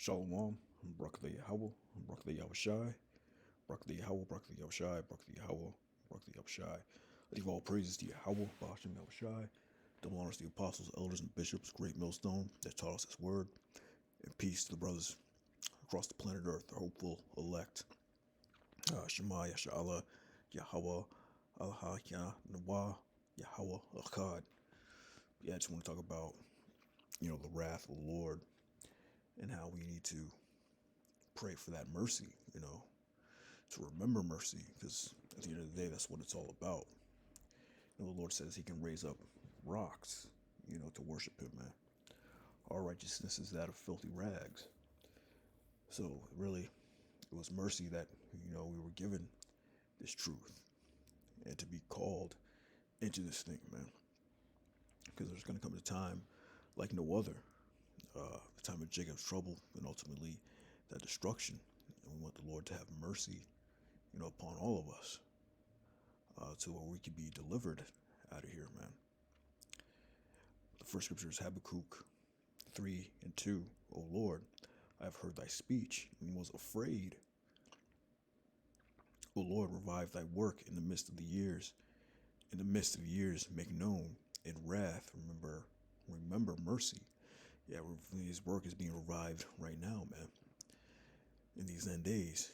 Shalom, Barak Yahweh, Barak Yahushai, Barak Yahweh, Barak Yahushai, Barak Yahweh, Barak Yahushai. I give all praises to Yahweh, Ba'ashem Yahushai. Double honors to the apostles, elders, and bishops, great millstone that taught us his word. And peace to the brothers across the planet Earth, the hopeful elect. Shema Yasha'Allah, Yahweh, Allah Nawa, Yahweh, Akkad. Yeah, I just want to talk about, the wrath of the Lord and how we need to pray for that mercy, to remember mercy, because at the end of the day, that's what it's all about. The Lord says he can raise up rocks, to worship him, man. Our righteousness is that of filthy rags. So really, it was mercy that, we were given this truth and to be called into this thing, man. Because there's going to come a time like no other, the time of Jacob's trouble and ultimately that destruction. And we want the Lord to have mercy, upon all of us, to where we can be delivered out of here, man. The first scripture is Habakkuk 3:2. O Lord, I have heard thy speech and was afraid. O Lord, revive thy work in the midst of the years. In the midst of years, make known. In wrath, remember mercy. Yeah, his work is being revived right now, man. In these end days,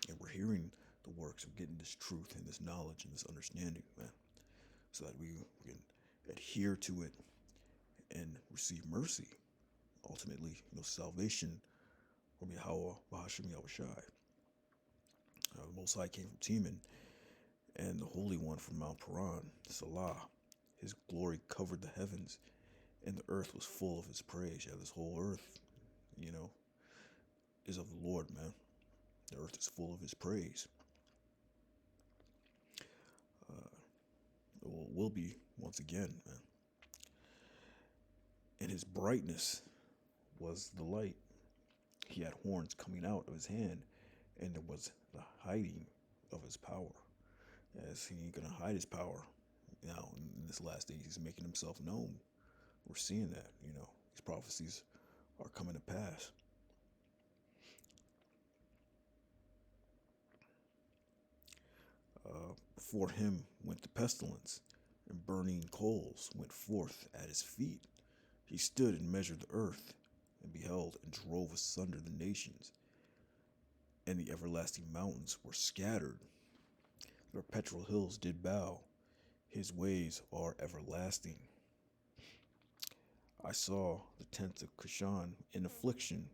and we're hearing the works of getting this truth and this knowledge and this understanding, man, so that we can adhere to it and receive mercy. Ultimately, salvation from Yahweh, Bahashim Yahushai. The Most High came from Teman, and the Holy One from Mount Paran, Salah. His glory covered the heavens, and the earth was full of his praise. Yeah, this whole earth, is of the Lord, man. The earth is full of his praise. It will be once again, man. And his brightness was the light. He had horns coming out of his hand, and there was the hiding of his power. As he ain't gonna hide his power now in this last days, he's making himself known. We're seeing that, these prophecies are coming to pass. Before him went the pestilence, and burning coals went forth at his feet. He stood and measured the earth, and beheld and drove asunder the nations, and the everlasting mountains were scattered. The perpetual hills did bow. His ways are everlasting. I saw the tents of Cushan in affliction,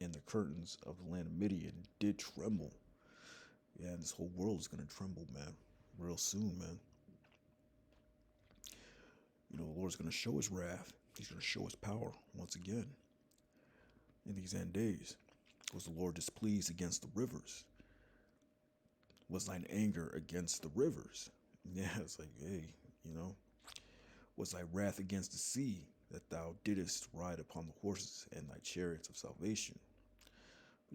and the curtains of the land of Midian did tremble. Yeah, and this whole world is going to tremble, man, real soon, man. The Lord's going to show his wrath. He's going to show his power once again. In these end days, was the Lord displeased against the rivers? Was thine anger against the rivers? Yeah, it's like, hey, was thy wrath against the sea, that thou didst ride upon the horses and thy chariots of salvation?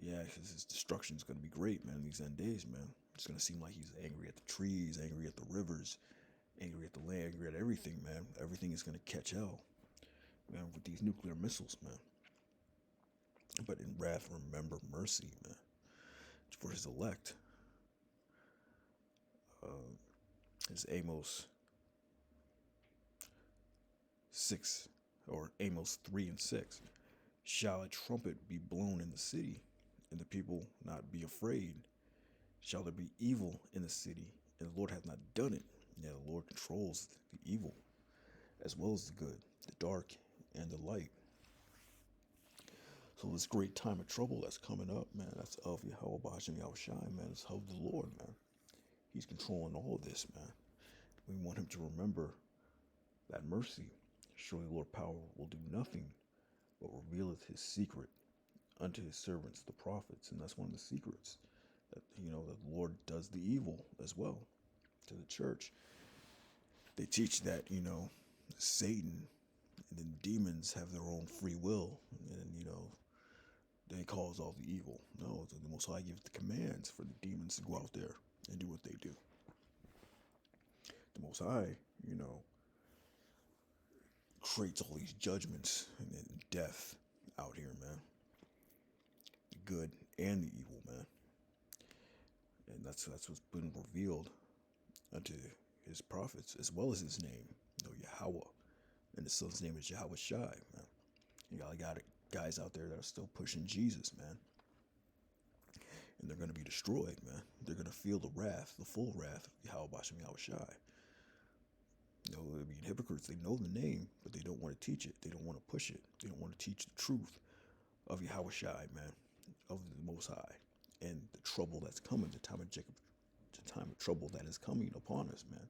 Yeah, because his destruction is going to be great, man, in these end days, man. It's going to seem like he's angry at the trees, angry at the rivers, angry at the land, angry at everything, man. Everything is going to catch hell, man, with these nuclear missiles, man. But in wrath, remember mercy, man, for his elect. It's Amos 6, or Amos 3:6. Shall a trumpet be blown in the city, and the people not be afraid? Shall there be evil in the city, and the Lord hath not done it? Yeah, the Lord controls the evil, as well as the good, the dark, and the light. So this great time of trouble that's coming up, man, that's of Yahweh Ba'ashem Yahushai, man. It's of the Lord, man. He's controlling all of this, man. We want him to remember that mercy. Surely the Lord power will do nothing, but revealeth his secret unto his servants, the prophets. And that's one of the secrets, that, that the Lord does the evil as well to the church. They teach that, Satan and the demons have their own free will, and, they cause all the evil. No, the Most High gives the commands for the demons to go out there and do what they do. The Most High, creates all these judgments and death out here, man. The good and the evil, man. And that's what's been revealed unto his prophets, as well as his name, Yahweh. And his son's name is Yahweh Shai, man. You got guys out there that are still pushing Jesus, man. And they're going to be destroyed, man. They're going to feel the wrath, the full wrath of Yahweh Bashem Yahweh Shai. I mean, hypocrites, they know the name, but they don't want to teach it. They don't want to push it. They don't want to teach the truth of Yahweh Shai, man, of the Most High, and the trouble that's coming, the time of Jacob, the time of trouble that is coming upon us, man.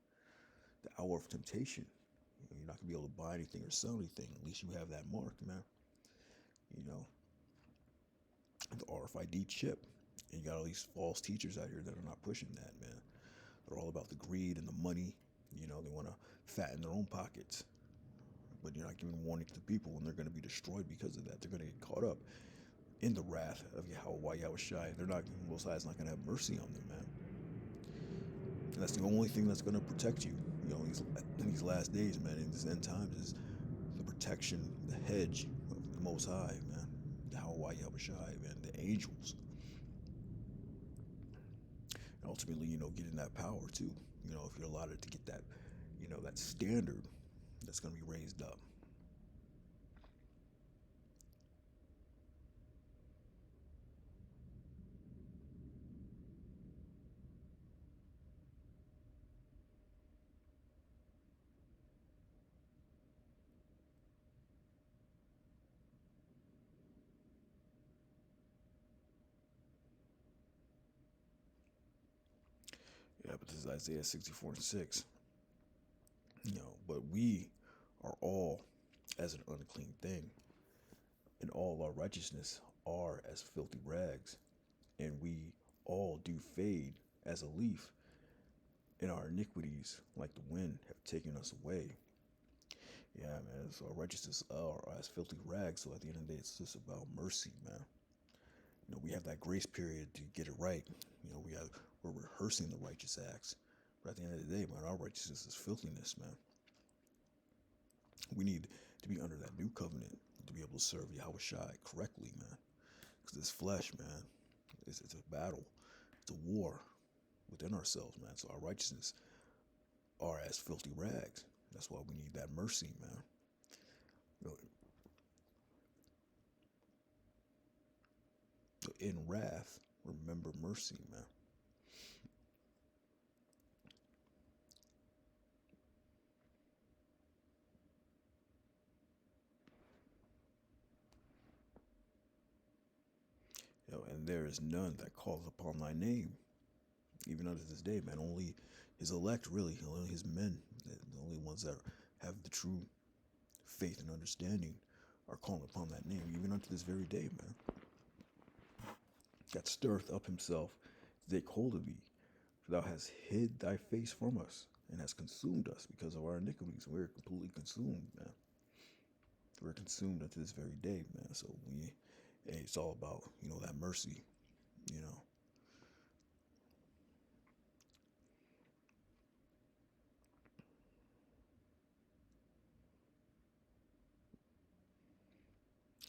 The hour of temptation. You're not going to be able to buy anything or sell anything. At least you have that mark, man. The RFID chip. And you got all these false teachers out here that are not pushing that, man. They're all about the greed and the money. They want to fatten their own pockets. But you're not giving warning to the people, and they're going to be destroyed because of that. They're going to get caught up in the wrath of Yahweh Shai. Most High is not going to have mercy on them, man. And that's the only thing that's going to protect you, in these last days, man, in these end times, is the protection, the hedge of the Most High, man. Yahweh Shai, man, the angels. And ultimately, getting that power too. If you're allowed to get that, that standard that's going to be raised up. Yeah, but this is Isaiah 64:6. But we are all as an unclean thing, and all our righteousness are as filthy rags, and we all do fade as a leaf, and our iniquities, like the wind, have taken us away. Yeah, man. So our righteousness are as filthy rags. So at the end of the day, it's just about mercy, man. We have that grace period to get it right. We're rehearsing the righteous acts. But at the end of the day, man, our righteousness is filthiness, man. We need to be under that new covenant to be able to serve Yahweh Shai correctly, man. Because this flesh, man, it's a battle. It's a war within ourselves, man. So our righteousness are as filthy rags. That's why we need that mercy, man. In wrath, remember mercy, man. And there is none that calls upon thy name, even unto this day, man. Only his elect, really, only his men, the only ones that have the true faith and understanding are calling upon that name, even unto this very day, man. That stirreth up himself to take hold of thee, for thou hast hid thy face from us, and hast consumed us because of our iniquities. We're completely consumed, man. We're consumed unto this very day, man. So it's all about, that mercy,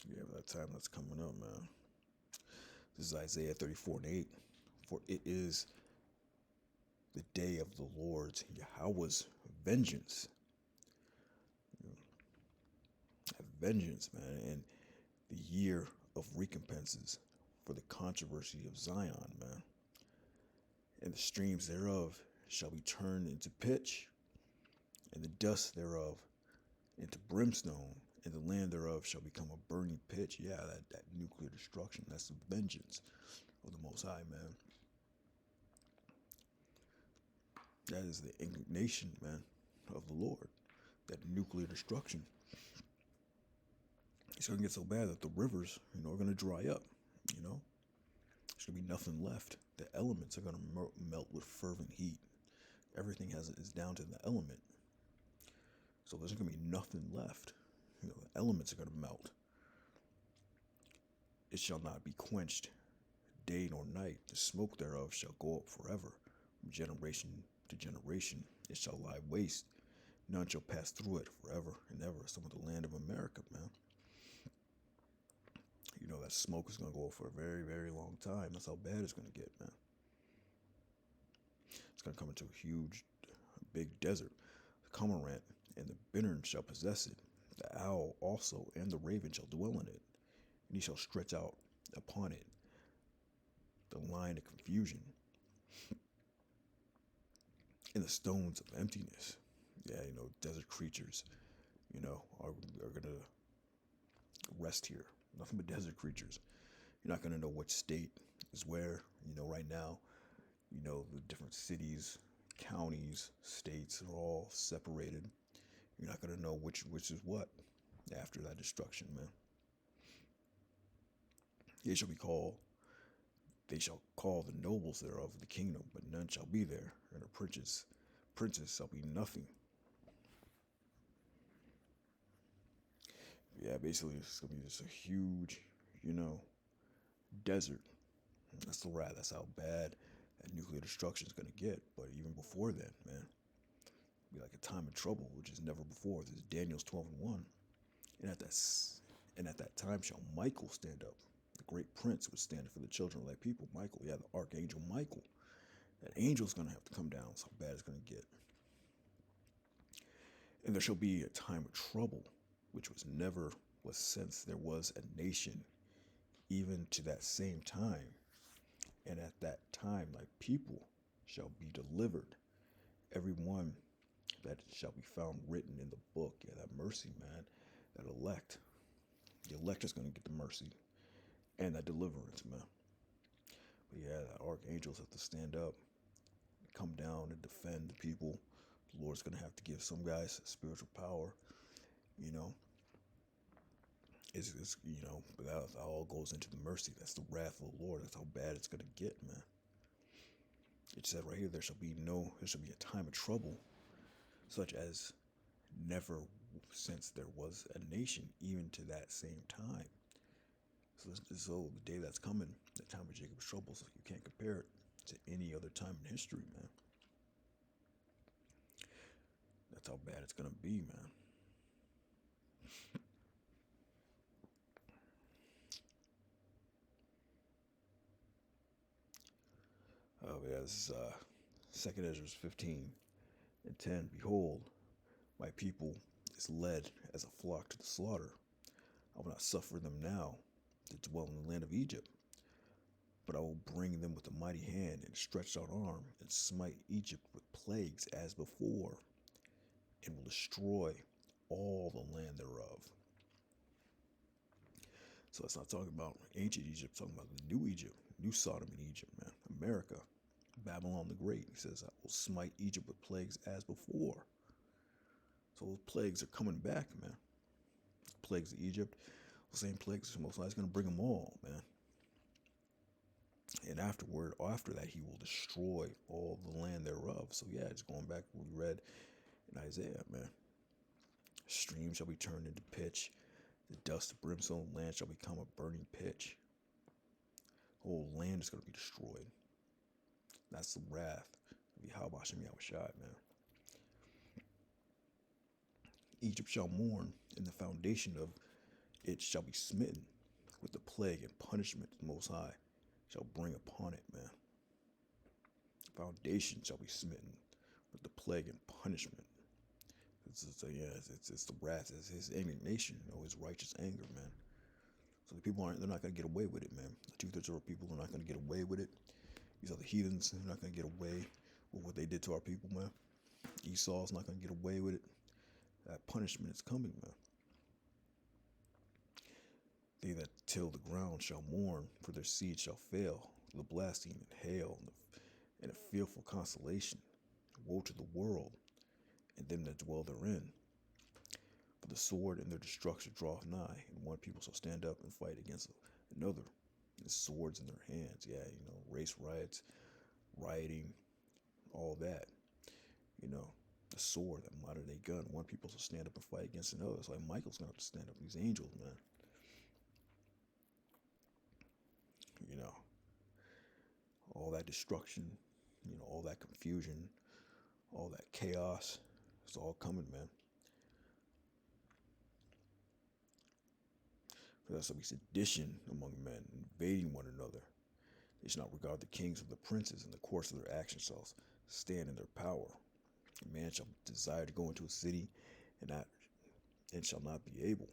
Yeah, that time that's coming up, man. This is Isaiah 34:8. For it is the day of the Lord's, Yahweh's vengeance. Vengeance, man, and the year of recompenses for the controversy of Zion, man. And the streams thereof shall be turned into pitch, and the dust thereof into brimstone, and the land thereof shall become a burning pitch. Yeah, that nuclear destruction, that's the vengeance of the Most High, man. That is the indignation, man, of the Lord. That nuclear destruction. It's going to get so bad that the rivers, are going to dry up, There's going to be nothing left. The elements are going to melt with fervent heat. Everything is down to the element. So there's going to be nothing left. The elements are going to melt. It shall not be quenched day nor night. The smoke thereof shall go up forever. From generation to generation it shall lie waste. None shall pass through it forever and ever. Some of the land of America, man. that smoke is gonna go for a very, very long time. That's how bad it's gonna get, man. It's gonna come into a huge, big desert. The cormorant and the bittern shall possess it. The owl also and the raven shall dwell in it, and he shall stretch out upon it the line of confusion and the stones of emptiness. Yeah, desert creatures, are gonna rest here. Nothing but desert creatures. You're not gonna know which state is where. Right now, the different cities, counties, states are all separated. You're not gonna know which is what after that destruction, man. They shall be called. They shall call the nobles thereof the kingdom, but none shall be there, and a princes shall be nothing. Yeah, basically it's gonna be just a huge, desert. That's the rat. That's how bad that nuclear destruction is gonna get. But even before then, man, be like a time of trouble, which is never before. This is Daniel's 12:1, and at that time shall Michael stand up. The great prince was standing for the children of thy people. Michael, yeah, the archangel Michael. That angel's gonna have to come down. That's how bad it's gonna get. And there shall be a time of trouble, which was since there was a nation, even to that same time. And at that time, thy people shall be delivered, every one that shall be found written in the book. Yeah, that mercy, man, that elect. The elect is going to get the mercy and that deliverance, man. But yeah, the archangels have to stand up, come down and defend the people. The Lord's going to have to give some guys spiritual power, you know. But that all goes into the mercy. That's the wrath of the Lord. That's how bad it's going to get, man. It said right here, there shall be a time of trouble, such as never since there was a nation, even to that same time. So the day that's coming, the time of Jacob's troubles, you can't compare it to any other time in history, man. That's how bad it's gonna be, man. Oh yeah, this is Second Ezra 15:10. Behold, my people is led as a flock to the slaughter. I will not suffer them now to dwell in the land of Egypt, but I will bring them with a mighty hand and stretched out arm, and smite Egypt with plagues as before, and will destroy all the land thereof. So it's not talking about ancient Egypt, it's talking about the new Egypt, new Sodom in Egypt, man. America, Babylon the Great. He says, I will smite Egypt with plagues as before. So those plagues are coming back, man. The plagues of Egypt, the same plagues, most likely going to bring them all, man. And after that, he will destroy all the land thereof. So yeah, it's going back to what we read in Isaiah, man. Streams shall be turned into pitch. The dust of brimstone land shall become a burning pitch. The whole land is going to be destroyed. That's the wrath of Yahweh Hashem Yahushai, man. Egypt shall mourn, and the foundation of it shall be smitten with the plague and punishment the Most High shall bring upon it, man. The foundation shall be smitten with the plague and punishment. It's the wrath, it's his indignation, his righteous anger, man. So the people they're not going to get away with it, man. The 2/3 of our people are not going to get away with it. These other heathens are not going to get away with what they did to our people, man. Esau's not going to get away with it. That punishment is coming, man. They that till the ground shall mourn, for their seed shall fail. The blasting and hail and a fearful consolation. Woe to the world and them that dwell therein. For the sword and their destruction draweth nigh, and one people shall stand up and fight against another, and swords in their hands. Yeah, race riots, rioting, all that. The sword, that modern day gun. One people shall stand up and fight against another. It's like Michael's gonna have to stand up. These angels, man. All that destruction, all that confusion, all that chaos. It's all coming, man. For there shall be sedition among men, invading one another. They shall not regard the kings of the princes, and the course of their actions shall stand in their power. A man shall desire to go into a city, and shall not be able.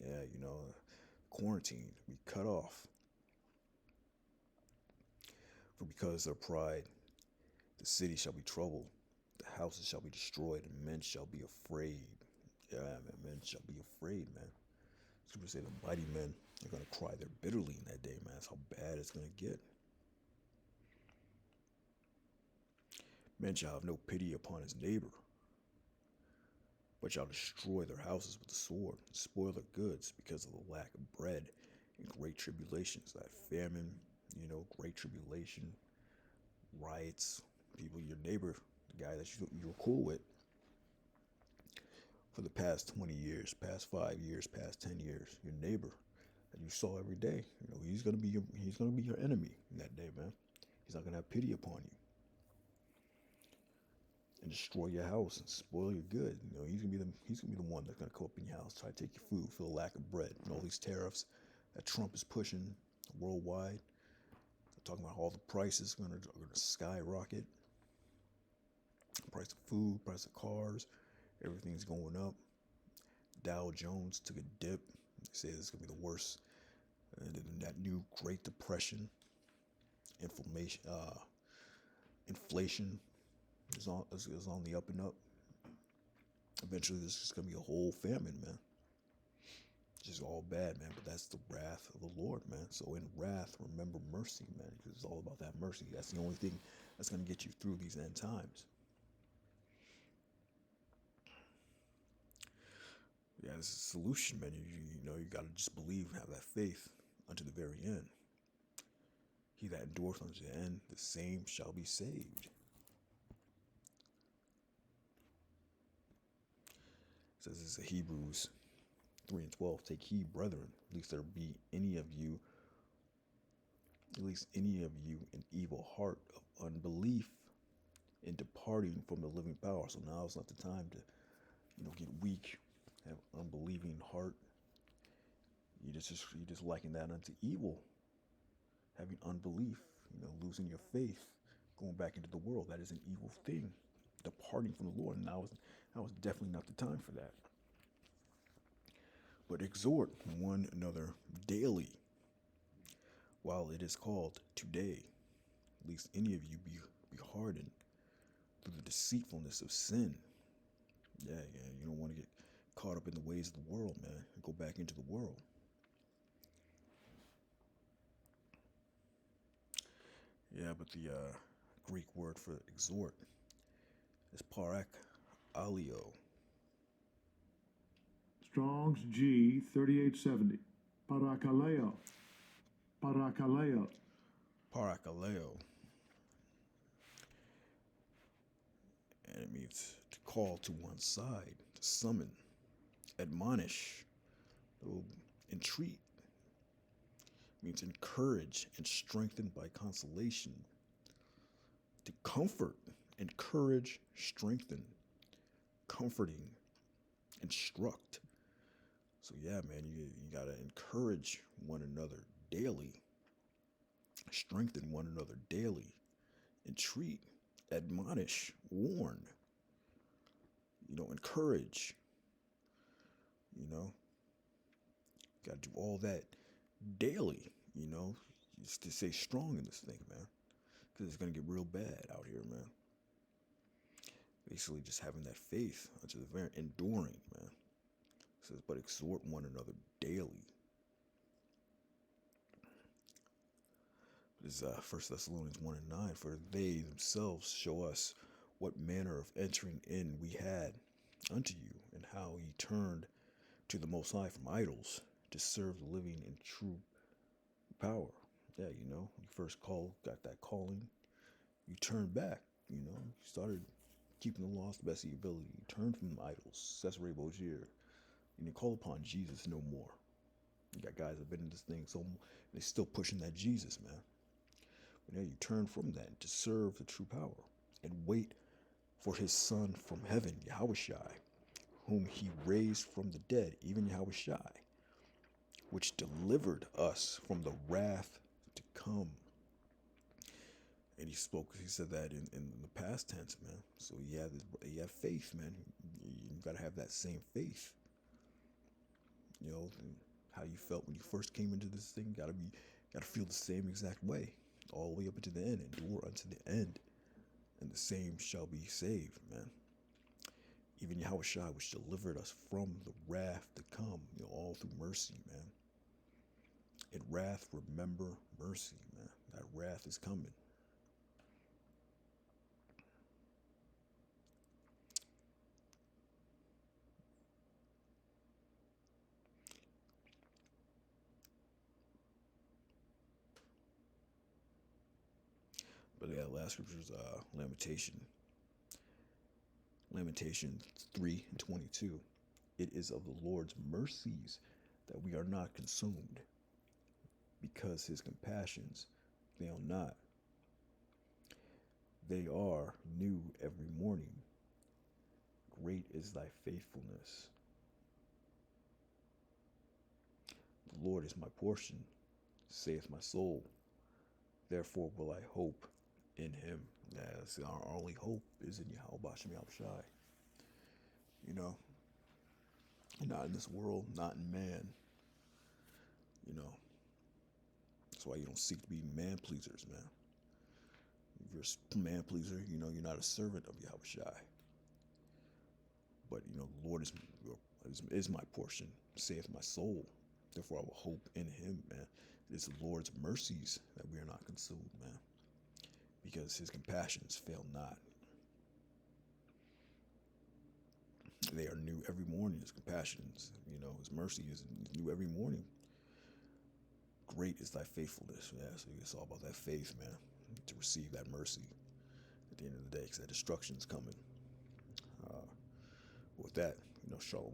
Yeah, quarantined, be cut off. For because of their pride, the city shall be troubled, the houses shall be destroyed, and men shall be afraid. Yeah, man, men shall be afraid, man. Scripture say the mighty men are going to cry there bitterly in that day, man. That's how bad it's going to get. Men shall have no pity upon his neighbor, but shall destroy their houses with the sword, and spoil their goods because of the lack of bread and great tribulations, that famine, great tribulation, riots, people, your neighbor, the guy that you were cool with for the past 20 years, past 5 years, past 10 years, your neighbor that you saw every day, he's gonna be your enemy in that day, man. He's not gonna have pity upon you and destroy your house and spoil your good. He's gonna be the one that's gonna come up in your house, try to take your food for the lack of bread, and all these tariffs that Trump is pushing worldwide. They're talking about all the prices are gonna skyrocket. Price of food, price of cars, everything's going up. Dow Jones took a dip. They say this is gonna be the worst. And then that new Great Depression, inflation is on the up and up. Eventually, there's just gonna be a whole famine, man. It's just all bad, man. But that's the wrath of the Lord, man. So in wrath, remember mercy, man, because it's all about that mercy. That's the only thing that's gonna get you through these end times. Yeah, it's a solution, man. You gotta just believe and have that faith unto the very end. He that endureth unto the end, the same shall be saved. It says this in Hebrews 3:12. Take heed, brethren, lest there be any of you an evil heart of unbelief in departing from the living power. So now it's not the time to, get weak, have unbelieving heart. You just liken that unto evil, having unbelief, losing your faith, going back into the world. That is an evil thing. Departing from the Lord. Now is definitely not the time for that. But exhort one another daily, while it is called today, lest any of you be hardened through the deceitfulness of sin. Yeah, you don't want to get caught up in the ways of the world, man. Go back into the world. Yeah, but the Greek word for exhort is parak-aleo. Strong's G 3870. Parakaleo. Parakaleo. Parakaleo. And it means to call to one side, to summon, admonish, entreat. It means encourage and strengthen by consolation. To comfort, encourage, strengthen, comforting, instruct. So yeah, man, you gotta encourage one another daily, strengthen one another daily, entreat, admonish, warn, encourage, gotta do all that daily, just to stay strong in this thing, man, because it's gonna get real bad out here, man. Basically just having that faith unto the very enduring, man. It says, but exhort one another daily. This is 1 Thessalonians 1:9. For they themselves show us what manner of entering in we had unto you, and how ye turned to the Most High from idols to serve the living and true power. Yeah, you first got that calling. You turned back, you started keeping the laws to the best of your ability. You turned from idols, Cesare Borgia, and you call upon Jesus no more. You got guys that have been in this thing, so they're still pushing that Jesus, man. But now you turn from that to serve the true power and wait for his son from heaven, Yahushai, whom he raised from the dead, even Yahushai, which delivered us from the wrath to come. And he said that in the past tense, man. So you have faith, man. You got to have that same faith. You know, how you felt when you first came into this thing, got to feel the same exact way, all the way up into the end. Endure unto the end, and the same shall be saved, man. Even Yahushua, which delivered us from the wrath to come, you know, all through mercy, man. In wrath, remember mercy, man. That wrath is coming. But yeah, last scripture is Lamentation 3:22. It is of the Lord's mercies that we are not consumed, because his compassions fail not. They are new every morning. Great is thy faithfulness. The Lord is my portion, saith my soul. Therefore will I hope in him. Yes, our only hope is in Yahweh Bashem Yahushai. You know, not in this world, not in man. You know, that's why you don't seek to be man pleasers, man. If you're a man pleaser, you know, you're not a servant of Yahushai. But, you know, the Lord is my portion, saith my soul. Therefore I will hope in him, man. It is the Lord's mercies that we are not consumed, man. Because his compassions fail not. They are new every morning. His compassions, you know, his mercy is new every morning. Great is thy faithfulness. Yeah, so it's all about that faith, man, to receive that mercy at the end of the day, because that destruction is coming. With that, you know, shalom.